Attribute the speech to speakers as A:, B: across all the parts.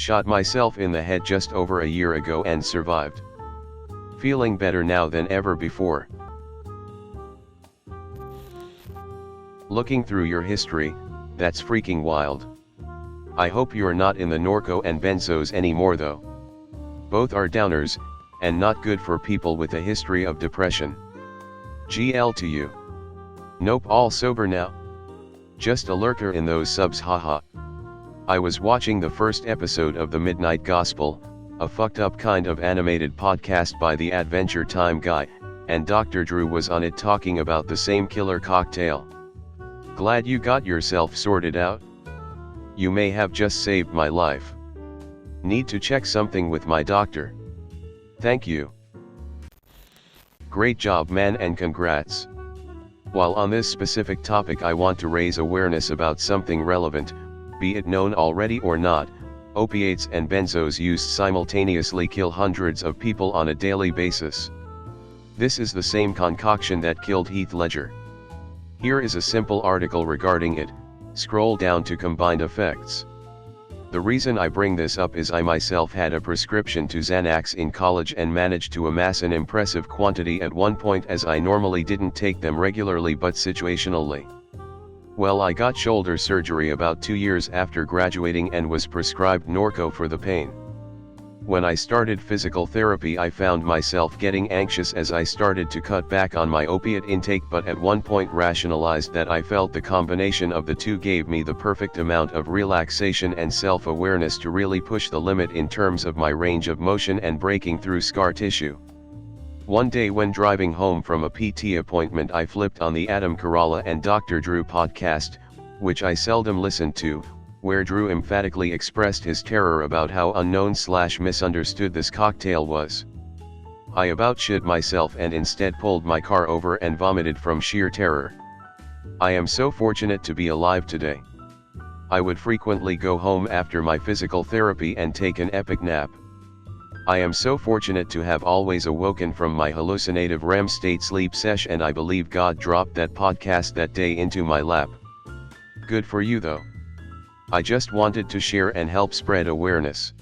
A: shot myself in the head just over a year ago and survived. Feeling better now than ever before. Looking through your history, that's freaking wild. I hope you're not in the Norco and benzos anymore though. Both are downers, and not good for people with a history of depression. GL to you. Nope, all sober now. Just a lurker in those subs, haha. I was watching the first episode of The Midnight Gospel, a fucked up kind of animated podcast by the Adventure Time guy, and Dr. Drew was on it talking about the same killer cocktail. Glad you got yourself sorted out. You may have just saved my life. Need to check something with my doctor. Thank you. Great job, man, and congrats. While on this specific topic, I want to raise awareness about something relevant, be it known already or not. Opiates and benzos used simultaneously kill hundreds of people on a daily basis. This is the same concoction that killed Heath Ledger. Here is a simple article regarding it. Scroll down to combined effects. The reason I bring this up is I myself had a prescription to Xanax in college and managed to amass an impressive quantity at one point, as I normally didn't take them regularly but situationally. Well, I got shoulder surgery about 2 years after graduating and was prescribed Norco for the pain. When I started physical therapy, I found myself getting anxious as I started to cut back on my opiate intake, but at one point rationalized that I felt the combination of the two gave me the perfect amount of relaxation and self-awareness to really push the limit in terms of my range of motion and breaking through scar tissue. One day when driving home from a PT appointment, I flipped on the Adam Carolla and Dr. Drew podcast, which I seldom listened to, where Drew emphatically expressed his terror about how unknown/misunderstood this cocktail was. I about shit myself and instead pulled my car over and vomited from sheer terror. I am so fortunate to be alive today. I would frequently go home after my physical therapy and take an epic nap. I am so fortunate to have always awoken from my hallucinative REM state sleep sesh, and I believe God dropped that podcast that day into my lap. Good for you though. I just wanted to share and help spread awareness.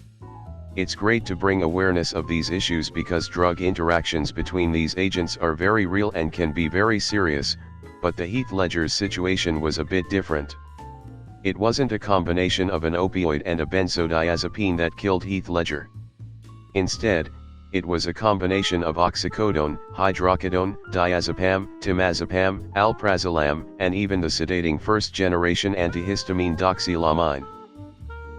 A: It's great to bring awareness of these issues because drug interactions between these agents are very real and can be very serious, but the Heath Ledger's situation was a bit different. It wasn't a combination of an opioid and a benzodiazepine that killed Heath Ledger. Instead, it was a combination of oxycodone, hydrocodone, diazepam, temazepam, alprazolam, and even the sedating first-generation antihistamine doxylamine.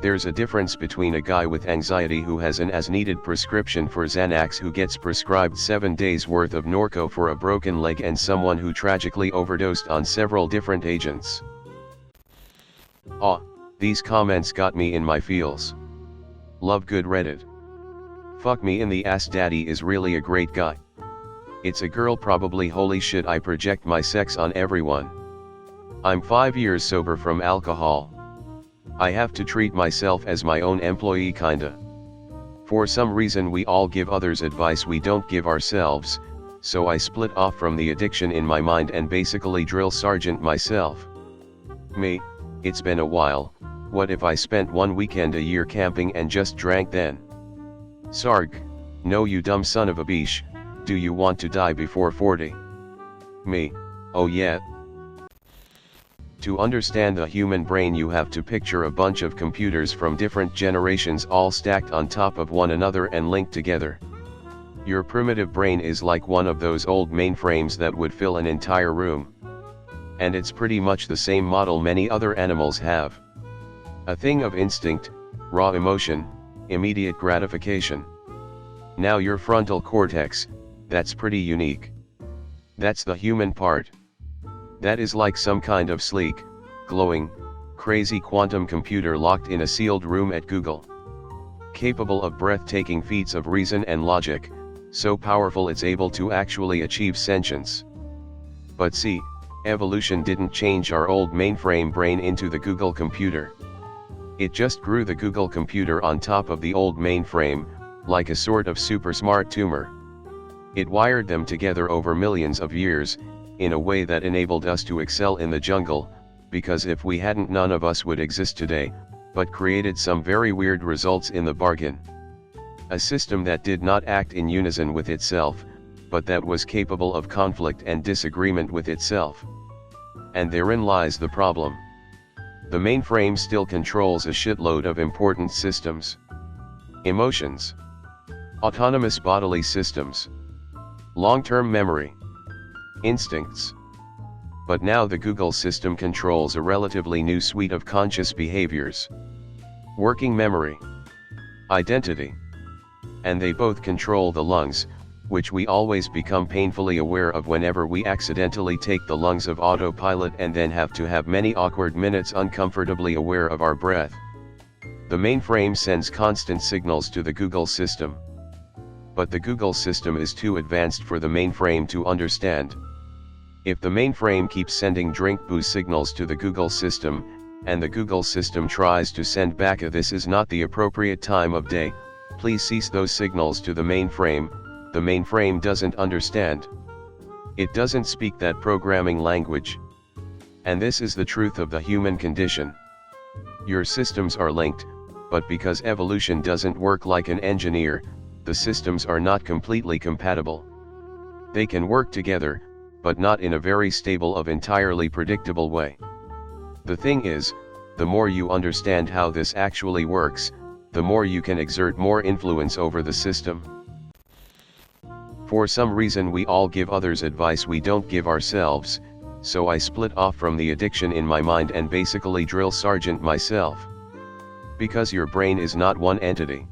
A: There's a difference between a guy with anxiety who has an as-needed prescription for Xanax who gets prescribed 7 days worth of Norco for a broken leg and someone who tragically overdosed on several different agents. These comments got me in my feels. Love good Reddit. Fuck me in the ass, daddy is really a great guy. It's a girl probably, holy shit, I project my sex on everyone. I'm 5 years sober from alcohol. I have to treat myself as my own employee kinda. For some reason we all give others advice we don't give ourselves, so I split off from the addiction in my mind and basically drill sergeant myself. Me, it's been a while, what if I spent one weekend a year camping and just drank then? Sarg, no you dumb son of a bitch, do you want to die before 40? Me, oh yeah. To understand the human brain you have to picture a bunch of computers from different generations all stacked on top of one another and linked together. Your primitive brain is like one of those old mainframes that would fill an entire room. And it's pretty much the same model many other animals have. A thing of instinct, raw emotion, immediate gratification. Now your frontal cortex, that's pretty unique. That's the human part. That is like some kind of sleek, glowing, crazy quantum computer locked in a sealed room at Google. Capable of breathtaking feats of reason and logic, so powerful it's able to actually achieve sentience. But see, evolution didn't change our old mainframe brain into the Google computer. It just grew the Google computer on top of the old mainframe, like a sort of super smart tumor. It wired them together over millions of years, in a way that enabled us to excel in the jungle, because if we hadn't none of us would exist today. but created some very weird results in the bargain. A system that did not act in unison with itself, but that was capable of conflict and disagreement with itself. And therein lies the problem. The mainframe still controls a shitload of important systems. Emotions. Autonomous bodily systems. Long-term memory. Instincts. But now the Google system controls a relatively new suite of conscious behaviors. Working memory. Identity. And they both control the lungs, which we always become painfully aware of whenever we accidentally take the lungs of autopilot and then have to have many awkward minutes uncomfortably aware of our breath. The mainframe sends constant signals to the Google system. But the Google system is too advanced for the mainframe to understand. If the mainframe keeps sending drink booze signals to the Google system, and the Google system tries to send back a "this is not the appropriate time of day, please cease those signals" to the mainframe doesn't understand. It doesn't speak that programming language. And this is the truth of the human condition. Your systems are linked, but because evolution doesn't work like an engineer, the systems are not completely compatible. They can work together, but not in a very stable or entirely predictable way. The thing is, the more you understand how this actually works, the more you can exert more influence over the system. For some reason we all give others advice we don't give ourselves, so I split off from the addiction in my mind and basically drill sergeant myself. Because your brain is not one entity.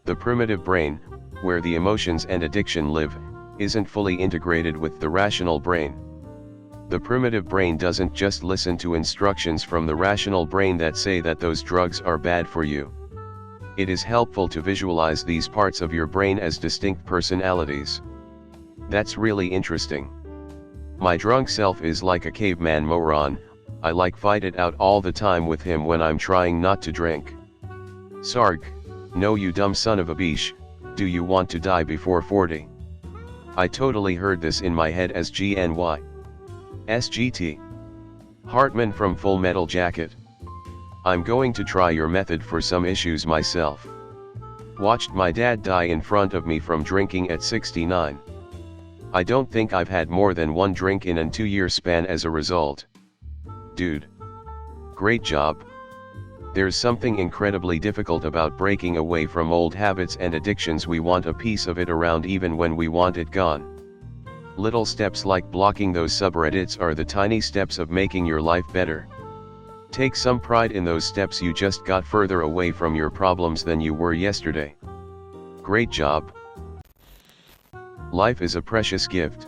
A: The primitive brain, where the emotions and addiction live, isn't fully integrated with the rational brain. The primitive brain doesn't just listen to instructions from the rational brain that say that those drugs are bad for you. It is helpful to visualize these parts of your brain as distinct personalities. That's really interesting. My drunk self is like a caveman moron. I fight it out all the time with him when I'm trying not to drink. Sarg, no you dumb son of a bitch, do you want to die before 40? I totally heard this in my head as GNY. SGT. Hartman from Full Metal Jacket. I'm going to try your method for some issues myself. Watched my dad die in front of me from drinking at 69. I don't think I've had more than one drink in a 2-year span as a result. Dude. Great job. There's something incredibly difficult about breaking away from old habits and addictions. We want a piece of it around even when we want it gone. Little steps like blocking those subreddits are the tiny steps of making your life better. Take some pride in those steps. You just got further away from your problems than you were yesterday. Great job. Life is a precious gift.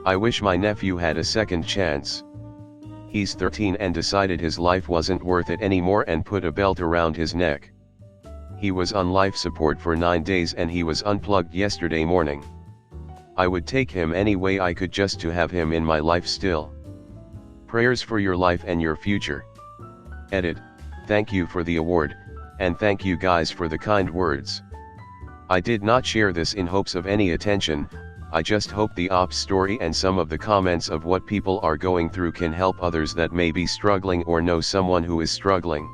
A: I wish my nephew had a second chance. He's 13 and decided his life wasn't worth it anymore and put a belt around his neck. He was on life support for 9 days and he was unplugged yesterday morning. I would take him any way I could just to have him in my life still. Prayers for your life and your future. Edit. Thank you for the award, and thank you guys for the kind words. I did not share this in hopes of any attention. I just hope the ops story and some of the comments of what people are going through can help others that may be struggling or know someone who is struggling.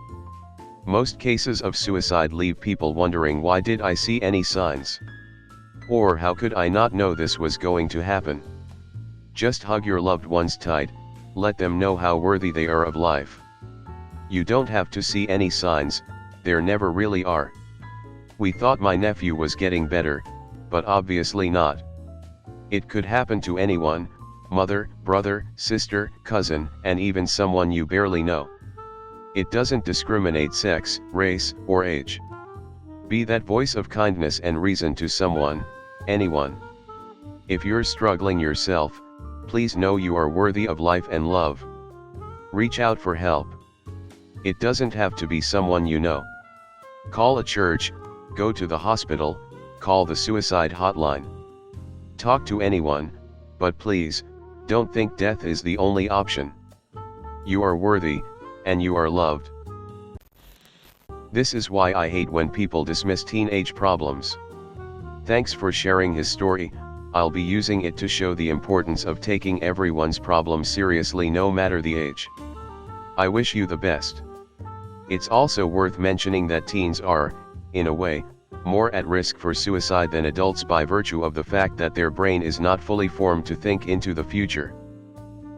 A: Most cases of suicide leave people wondering, why did I see any signs? Or how could I not know this was going to happen? Just hug your loved ones tight, let them know how worthy they are of life. You don't have to see any signs, there never really are. We thought my nephew was getting better, but obviously not. It could happen to anyone, mother, brother, sister, cousin, and even someone you barely know. It doesn't discriminate sex, race, or age. Be that voice of kindness and reason to someone, anyone. If you're struggling yourself, please know you are worthy of life and love. Reach out for help. It doesn't have to be someone you know. Call a church, go to the hospital, call the suicide hotline. Talk to anyone, but please, don't think death is the only option. You are worthy, and you are loved. This is why I hate when people dismiss teenage problems. Thanks for sharing his story. I'll be using it to show the importance of taking everyone's problems seriously no matter the age. I wish you the best. It's also worth mentioning that teens are, in a way, more at risk for suicide than adults by virtue of the fact that their brain is not fully formed to think into the future.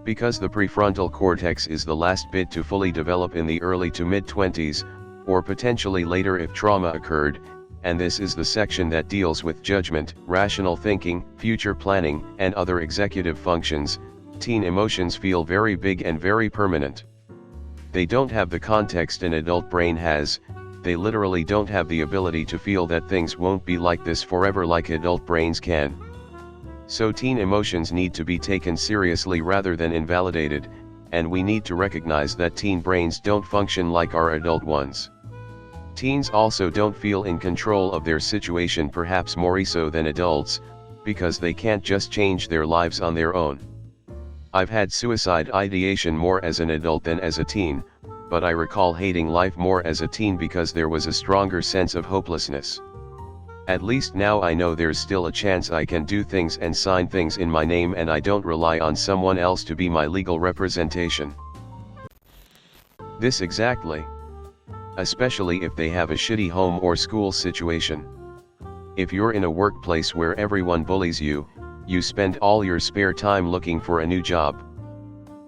A: Because the prefrontal cortex is the last bit to fully develop in the early to mid-20s, or potentially later if trauma occurred, and this is the section that deals with judgment, rational thinking, future planning, and other executive functions, teen emotions feel very big and very permanent. They don't have the context an adult brain has. They literally don't have the ability to feel that things won't be like this forever like adult brains can. So teen emotions need to be taken seriously rather than invalidated, and we need to recognize that teen brains don't function like our adult ones. Teens also don't feel in control of their situation, perhaps more so than adults, because they can't just change their lives on their own. I've had suicide ideation more as an adult than as a teen, but I recall hating life more as a teen because there was a stronger sense of hopelessness. At least now I know there's still a chance I can do things and sign things in my name, and I don't rely on someone else to be my legal representation. This exactly. Especially if they have a shitty home or school situation. If you're in a workplace where everyone bullies you, you spend all your spare time looking for a new job.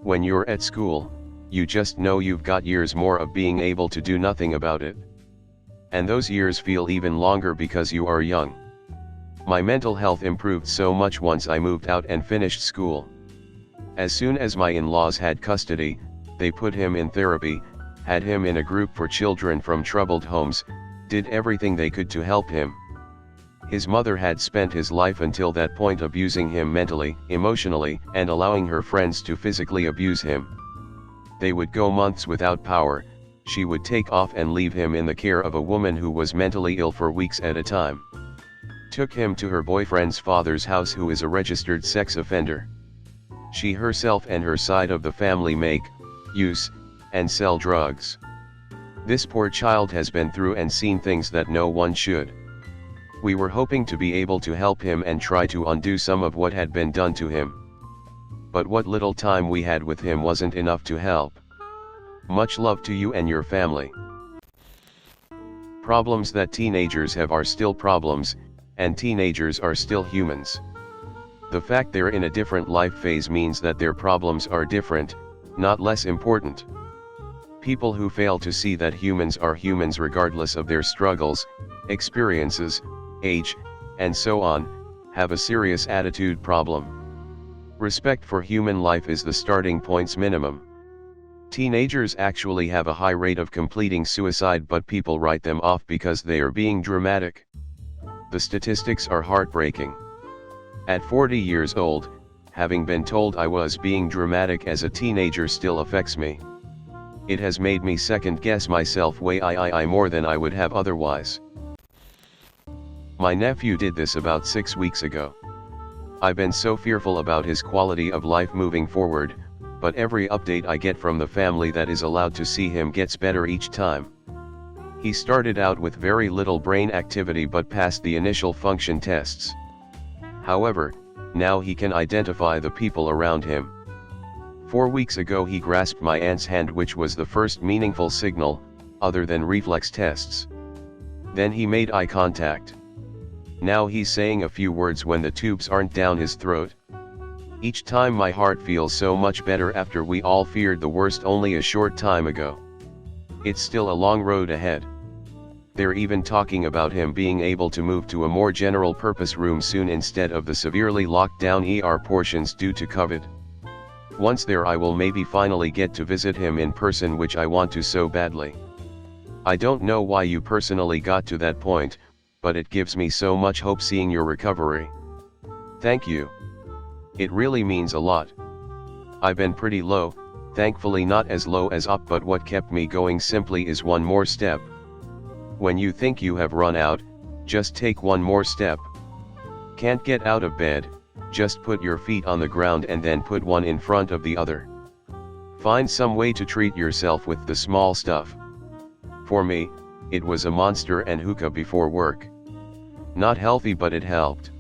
A: When you're at school, you just know you've got years more of being able to do nothing about it. And those years feel even longer because you are young. My mental health improved so much once I moved out and finished school. As soon as my in-laws had custody, they put him in therapy, had him in a group for children from troubled homes, did everything they could to help him. His mother had spent his life until that point abusing him mentally, emotionally, and allowing her friends to physically abuse him. They would go months without power. She would take off and leave him in the care of a woman who was mentally ill for weeks at a time. Took him to her boyfriend's father's house, who is a registered sex offender. She herself and her side of the family make, use, and sell drugs. This poor child has been through and seen things that no one should. We were hoping to be able to help him and try to undo some of what had been done to him. But what little time we had with him wasn't enough to help. Much love to you and your family. Problems that teenagers have are still problems, and teenagers are still humans. The fact they're in a different life phase means that their problems are different, not less important. People who fail to see that humans are humans regardless of their struggles, experiences, age, and so on, have a serious attitude problem. Respect for human life is the starting point's minimum. Teenagers actually have a high rate of completing suicide, but people write them off because they are being dramatic. The statistics are heartbreaking. At 40 years old, having been told I was being dramatic as a teenager still affects me. It has made me second guess myself way more than I would have otherwise. My nephew did this about 6 weeks ago. I've been so fearful about his quality of life moving forward, but every update I get from the family that is allowed to see him gets better each time. He started out with very little brain activity but passed the initial function tests. However, now he can identify the people around him. 4 weeks ago he grasped my aunt's hand, which was the first meaningful signal, other than reflex tests. Then he made eye contact. Now he's saying a few words when the tubes aren't down his throat. Each time my heart feels so much better after we all feared the worst only a short time ago. It's still a long road ahead. They're even talking about him being able to move to a more general purpose room soon instead of the severely locked down ER portions due to COVID. Once there I will maybe finally get to visit him in person, which I want to so badly. I don't know why you personally got to that point, but it gives me so much hope seeing your recovery. Thank you. It really means a lot. I've been pretty low, thankfully not as low as up, but what kept me going simply is one more step. When you think you have run out, just take one more step. Can't get out of bed, just put your feet on the ground and then put one in front of the other. Find some way to treat yourself with the small stuff. For me, it was a Monster and hookah before work. Not healthy, but it helped.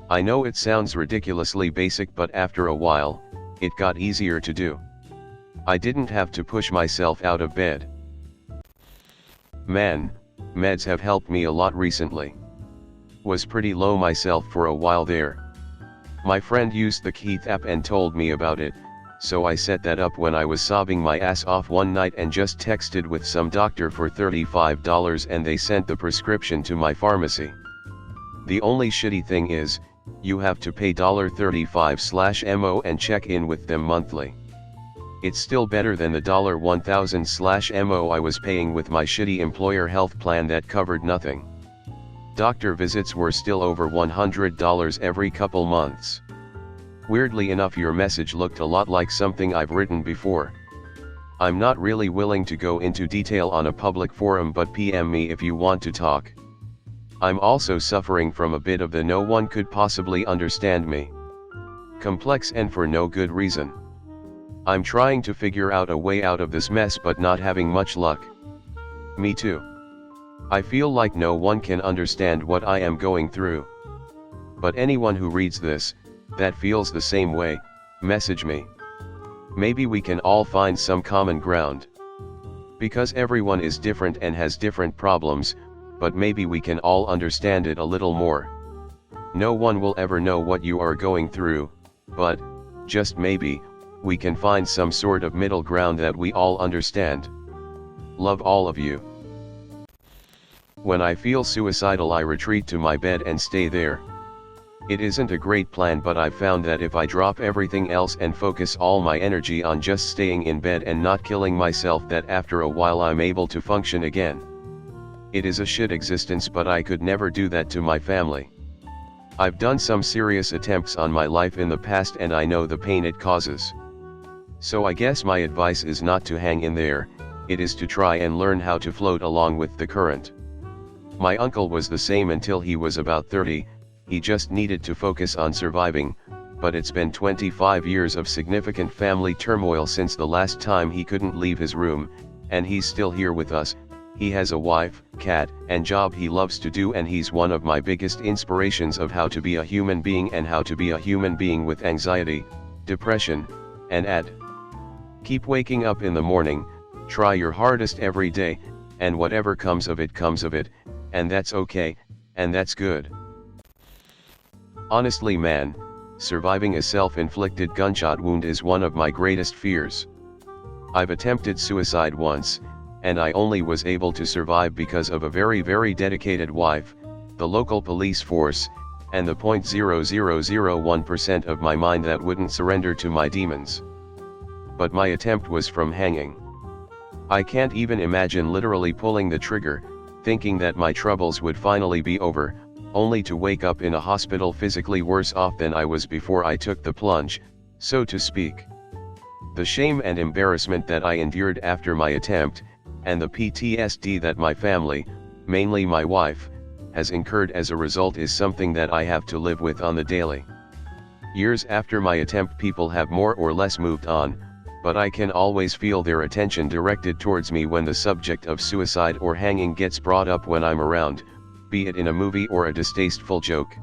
A: I know it sounds ridiculously basic, but after a while, it got easier to do. I didn't have to push myself out of bed. Man, meds have helped me a lot recently. Was pretty low myself for a while there. My friend used the Keith app and told me about it, so I set that up when I was sobbing my ass off one night and just texted with some doctor for $35 and they sent the prescription to my pharmacy. The only shitty thing is, you have to pay $35/mo and check in with them monthly. It's still better than the $1,000/mo I was paying with my shitty employer health plan that covered nothing. Doctor visits were still over $100 every couple months. Weirdly enough, your message looked a lot like something I've written before. I'm not really willing to go into detail on a public forum, but PM me if you want to talk. I'm also suffering from a bit of the no one could possibly understand me complex, and for no good reason. I'm trying to figure out a way out of this mess but not having much luck. Me too. I feel like no one can understand what I am going through. But anyone who reads this, that feels the same way, message me. Maybe we can all find some common ground. Because everyone is different and has different problems, but maybe we can all understand it a little more. No one will ever know what you are going through, but, just maybe, we can find some sort of middle ground that we all understand. Love all of you. When I feel suicidal, I retreat to my bed and stay there. It isn't a great plan, but I've found that if I drop everything else and focus all my energy on just staying in bed and not killing myself, that after a while I'm able to function again. It is a shit existence, but I could never do that to my family. I've done some serious attempts on my life in the past and I know the pain it causes. So I guess my advice is not to hang in there, it is to try and learn how to float along with the current. My uncle was the same until he was about 30, he just needed to focus on surviving, but it's been 25 years of significant family turmoil since the last time he couldn't leave his room, and he's still here with us. He has a wife, cat, and job he loves to do, and he's one of my biggest inspirations of how to be a human being and how to be a human being with anxiety, depression, and keep waking up in the morning, try your hardest every day, and whatever comes of it, and that's okay, and that's good. Honestly man, surviving a self-inflicted gunshot wound is one of my greatest fears. I've attempted suicide once, and I only was able to survive because of a very dedicated wife, the local police force, and the 0.0001% of my mind that wouldn't surrender to my demons. But my attempt was from hanging. I can't even imagine literally pulling the trigger, thinking that my troubles would finally be over, only to wake up in a hospital physically worse off than I was before I took the plunge, so to speak. The shame and embarrassment that I endured after my attempt, and the PTSD that my family, mainly my wife, has incurred as a result is something that I have to live with on the daily. Years after my attempt, people have more or less moved on, but I can always feel their attention directed towards me when the subject of suicide or hanging gets brought up when I'm around, be it in a movie or a distasteful joke.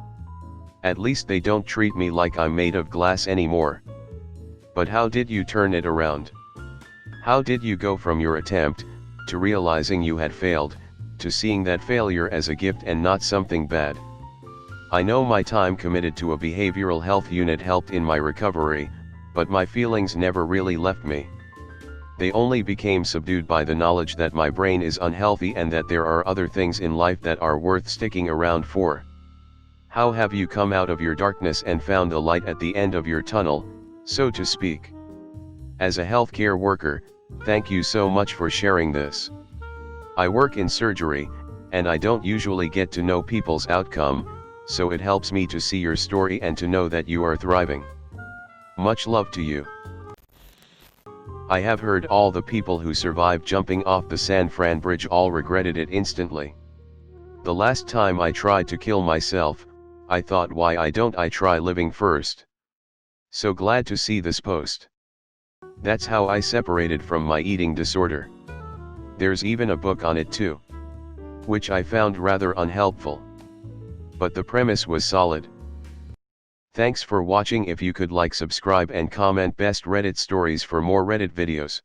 A: At least they don't treat me like I'm made of glass anymore. But how did you turn it around? How did you go from your attempt, to realizing you had failed, to seeing that failure as a gift and not something bad? I know my time committed to a behavioral health unit helped in my recovery, but my feelings never really left me. They only became subdued by the knowledge that my brain is unhealthy and that there are other things in life that are worth sticking around for. How have you come out of your darkness and found the light at the end of your tunnel, so to speak? As a healthcare worker, thank you so much for sharing this. I work in surgery, and I don't usually get to know people's outcome, so it helps me to see your story and to know that you are thriving. Much love to you. I have heard all the people who survived jumping off the San Fran bridge all regretted it instantly. The last time I tried to kill myself, I thought, why don't I try living first? So glad to see this post. That's how I separated from my eating disorder. There's even a book on it too, which I found rather unhelpful. But the premise was solid. Thanks for watching. If you could like, subscribe and comment best Reddit stories for more Reddit videos.